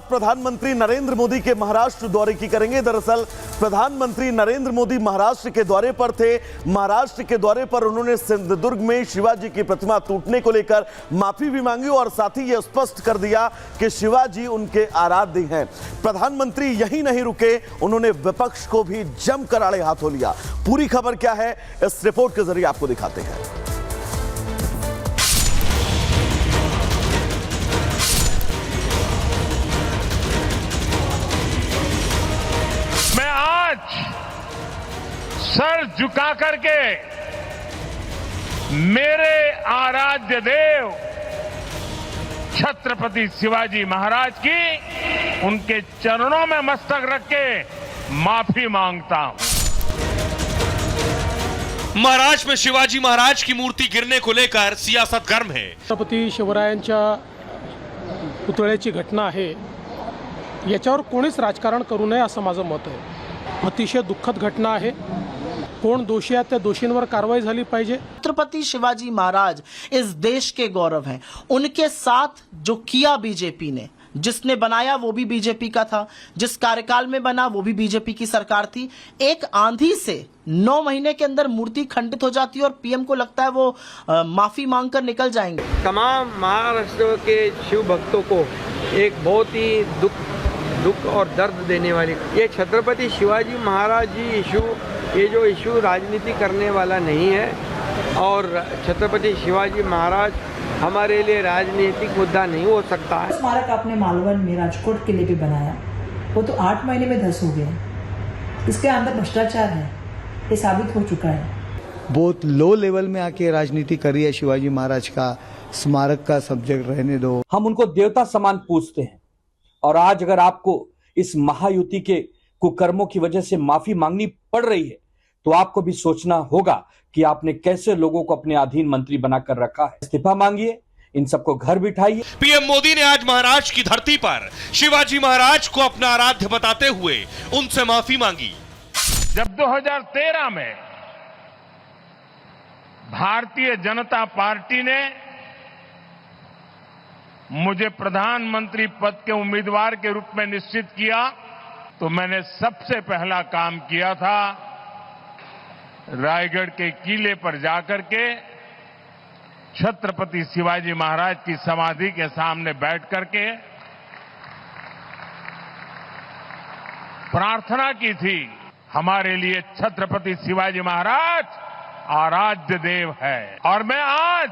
प्रधानमंत्री नरेंद्र मोदी के महाराष्ट्र दौरे की करेंगे। दरअसल प्रधानमंत्री नरेंद्र मोदी महाराष्ट्र के दौरे पर थे। महाराष्ट्र के दौरे पर उन्होंने सिंधुदुर्ग में शिवाजी की प्रतिमा टूटने को लेकर माफी भी मांगी और साथ ही यह स्पष्ट कर दिया कि शिवाजी उनके आराध्य हैं। प्रधानमंत्री यही नहीं रुके, उन्होंने विपक्ष को भी जमकर आड़े हाथों लिया। पूरी खबर क्या है, इस रिपोर्ट के जरिए आपको दिखाते हैं। मैं आज सर झुका करके मेरे आराध्य देव छत्रपति शिवाजी महाराज की उनके चरणों में मस्तक रख के माफी मांगता हूं। महाराष्ट्र में शिवाजी महाराज की मूर्ति गिरने को लेकर सियासत गर्म है। छत्रपती शिवरायांच्या पुतळ्याची घटना आहे, याच्यावर कोणीच राजकारण करू नये असं माझं मत आहे। अतिशय दुःखद घटना आहे, कोण दोषी आहेत त्या दोषींवर कारवाई झाली पाहिजे। छत्रपति शिवाजी महाराज इस देश के गौरव हैं। उनके साथ जो किया बीजेपी ने, जिसने बनाया वो भी बीजेपी का था, जिस कार्यकाल में बना वो भी बीजेपी की सरकार थी। एक आंधी से 9 महीने के अंदर मूर्ति खंडित हो जाती है और पीएम को लगता है वो माफी मांगकर निकल जाएंगे। तमाम महाराष्ट्र के शिव भक्तों को एक बहुत ही दुख और दर्द देने वाली ये छत्रपति शिवाजी महाराज जी इशू, ये जो इशू राजनीति करने वाला नहीं है और छत्रपति शिवाजी महाराज हमारे लिए राजनीतिक मुद्दा नहीं हो सकता है। स्मारक आपने मालवण में राजकोट किले पे बनाया, वो तो 8 महीने में धस हो गया। इसके अंदर भ्रष्टाचार है, ये साबित हो चुका है। बहुत लो लेवल में आके राजनीति कर रही है। शिवाजी महाराज का स्मारक का सब्जेक्ट रहने दो। हम उनको देवता समान पूजते हैं और आज अगर आपको इस महायुति के कुकर्मों की वजह से माफी मांगनी पड़ रही है तो आपको भी सोचना होगा कि आपने कैसे लोगों को अपने अधीन मंत्री बनाकर रखा है। इस्तीफा मांगिए, इन सबको घर बिठाइए। पीएम मोदी ने आज महाराष्ट्र की धरती पर शिवाजी महाराज को अपना आराध्य बताते हुए उनसे माफी मांगी। जब 2013 में भारतीय जनता पार्टी ने मुझे प्रधानमंत्री पद के उम्मीदवार के रूप में निश्चित किया तो मैंने सबसे पहला काम किया था रायगढ़ के किले पर जाकर के छत्रपति शिवाजी महाराज की समाधि के सामने बैठ करके प्रार्थना की थी। हमारे लिए छत्रपति शिवाजी महाराज आराध्य देव है और मैं आज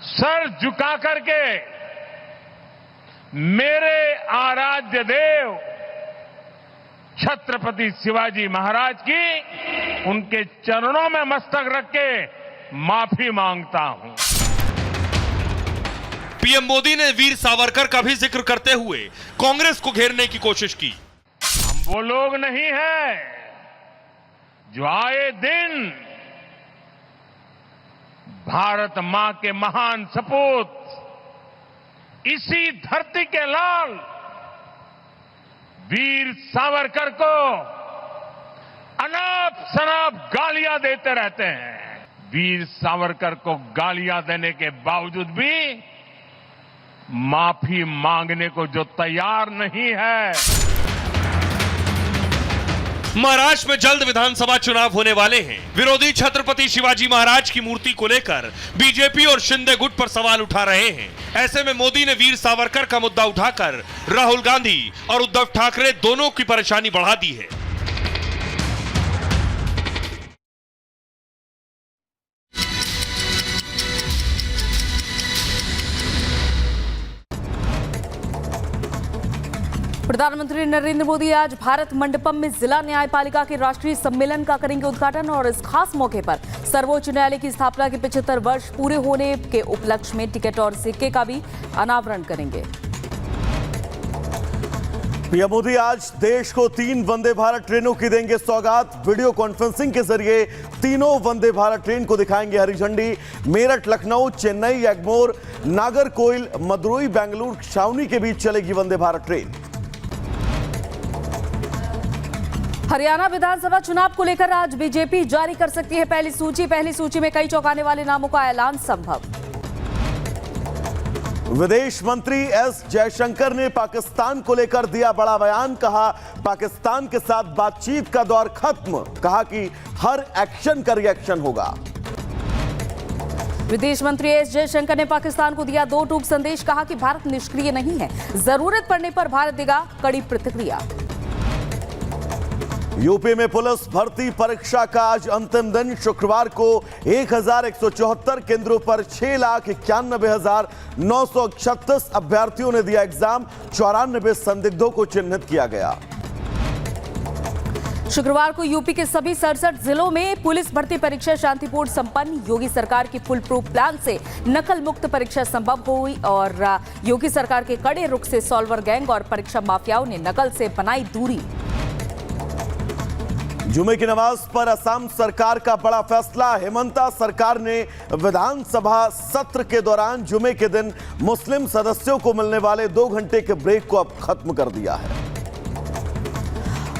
सर झुका करके मेरे आराध्य देव छत्रपति शिवाजी महाराज की उनके चरणों में मस्तक रख के माफी मांगता हूं। पीएम मोदी ने वीर सावरकर का भी जिक्र करते हुए कांग्रेस को घेरने की कोशिश की। हम वो लोग नहीं हैं जो आए दिन भारत मां के महान सपूत इसी धरती के लाल वीर सावरकर को अनाप शनाप गालियां देते रहते हैं। वीर सावरकर को गालियां देने के बावजूद भी माफी मांगने को जो तैयार नहीं है। महाराष्ट्र में जल्द विधानसभा चुनाव होने वाले हैं। विरोधी छत्रपति शिवाजी महाराज की मूर्ति को लेकर बीजेपी और शिंदे गुट पर सवाल उठा रहे हैं। ऐसे में मोदी ने वीर सावरकर का मुद्दा उठाकर राहुल गांधी और उद्धव ठाकरे दोनों की परेशानी बढ़ा दी है। प्रधानमंत्री नरेंद्र मोदी आज भारत मंडपम में जिला न्यायपालिका के राष्ट्रीय सम्मेलन का करेंगे उद्घाटन और इस खास मौके पर सर्वोच्च न्यायालय की स्थापना के 75 वर्ष पूरे होने के उपलक्ष्य में टिकट और सिक्के का भी अनावरण करेंगे। पीएम मोदी आज देश को 3 वंदे भारत ट्रेनों की देंगे सौगात। वीडियो कॉन्फ्रेंसिंग के जरिए तीनों वंदे भारत ट्रेन को दिखाएंगे हरी झंडी। मेरठ, लखनऊ, चेन्नई, एग्मोर, नागरकोइल, मदुरई, बेंगलुरु, छावनी के बीच चलेगी वंदे भारत ट्रेन। हरियाणा विधानसभा चुनाव को लेकर आज बीजेपी जारी कर सकती है पहली सूची में कई चौंकाने वाले नामों का ऐलान संभव। विदेश मंत्री एस जयशंकर ने पाकिस्तान को लेकर दिया बड़ा बयान। कहा पाकिस्तान के साथ बातचीत का दौर खत्म। कहा कि हर एक्शन का रिएक्शन होगा। विदेश मंत्री एस जयशंकर ने पाकिस्तान को दिया 2 टूक संदेश। कहा कि भारत निष्क्रिय नहीं है, जरूरत पड़ने पर भारत देगा कड़ी प्रतिक्रिया। यूपी में पुलिस भर्ती परीक्षा का आज अंतिम दिन। शुक्रवार को 1174 केंद्रों पर 6,91,936 अभ्यर्थियों ने दिया एग्जाम। 94 संदिग्धों को चिन्हित किया गया। शुक्रवार को यूपी के सभी 67 जिलों में पुलिस भर्ती परीक्षा शांतिपूर्ण संपन्न। योगी सरकार की फुल प्रूफ प्लान से नकल मुक्त परीक्षा संभव हुई और योगी सरकार के कड़े रुख से सॉल्वर गैंग और परीक्षा माफियाओं ने नकल से बनाई दूरी। जुमे की नमाज पर असम सरकार का बड़ा फैसला। हेमंता सरकार ने विधानसभा सत्र के दौरान जुमे के दिन मुस्लिम सदस्यों को मिलने वाले 2 घंटे के ब्रेक को अब खत्म कर दिया है।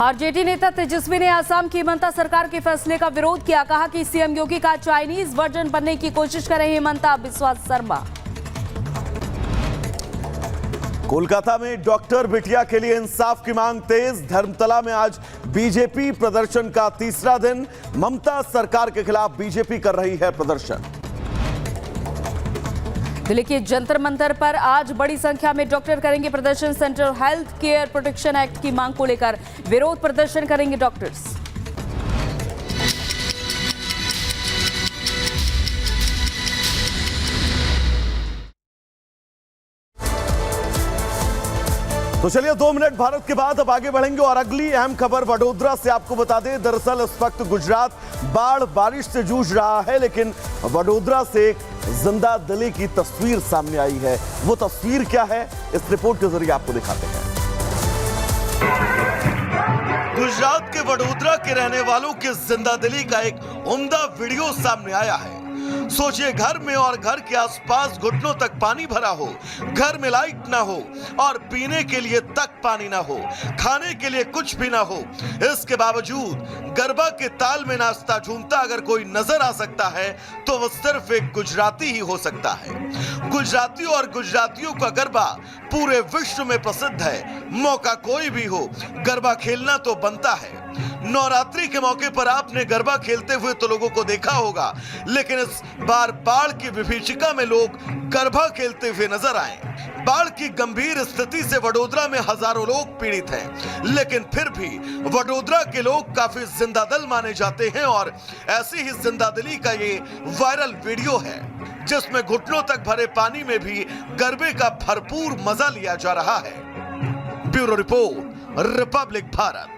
आरजेडी नेता तेजस्वी ने असम की हेमंता सरकार के फैसले का विरोध किया। कहा कि सीएम योगी का चाइनीज वर्जन बनने की कोशिश कर रहे हेमंता बिस्वा शर्मा। कोलकाता में डॉक्टर बिटिया के लिए इंसाफ की मांग तेज। धर्मतला में आज बीजेपी प्रदर्शन का तीसरा दिन। ममता सरकार के खिलाफ बीजेपी कर रही है प्रदर्शन। दिल्ली के जंतर मंतर पर आज बड़ी संख्या में डॉक्टर करेंगे प्रदर्शन। Central health care protection act की मांग को लेकर विरोध प्रदर्शन करेंगे डॉक्टर्स। तो चलिए 2 मिनट भारत के बाद अब आगे बढ़ेंगे और अगली अहम खबर वडोदरा से आपको बता दें। दरअसल इस वक्त गुजरात बाढ़ बारिश से जूझ रहा है, लेकिन वडोदरा से एक जिंदा दिली की तस्वीर सामने आई है। वो तस्वीर क्या है, इस रिपोर्ट के जरिए आपको दिखाते हैं। गुजरात के वडोदरा के रहने वालों की जिंदा दिली का एक उम्दा वीडियो सामने आया है। सोचिए, घर में और घर के आसपास घुटनों तक पानी भरा हो, घर में लाइट ना हो और पीने के लिए तक पानी ना हो, खाने के लिए कुछ भी ना हो। इसके बावजूद गरबा के ताल में नाचता झूमता अगर कोई नजर आ सकता है तो वो सिर्फ एक गुजराती ही हो सकता है। गुजरातियों और गुजरातियों का गरबा पूरे विश्व में प्रसिद्ध है। मौका कोई भी हो, गरबा खेलना तो बनता है। नवरात्रि के मौके पर आपने गरबा खेलते हुए तो लोगों को देखा होगा, लेकिन इस बार बाढ़ की विभीषिका में लोग गरबा खेलते हुए नजर आए। बाढ़ की गंभीर स्थिति से वडोदरा में हजारों लोग पीड़ित हैं, लेकिन फिर भी वडोदरा के लोग काफी जिंदादिल माने जाते हैं और ऐसी ही जिंदादिली का ये वायरल वीडियो है, जिसमें घुटनों तक भरे पानी में भी गरबे का भरपूर मजा लिया जा रहा है। Bureau report, Republic Bharat.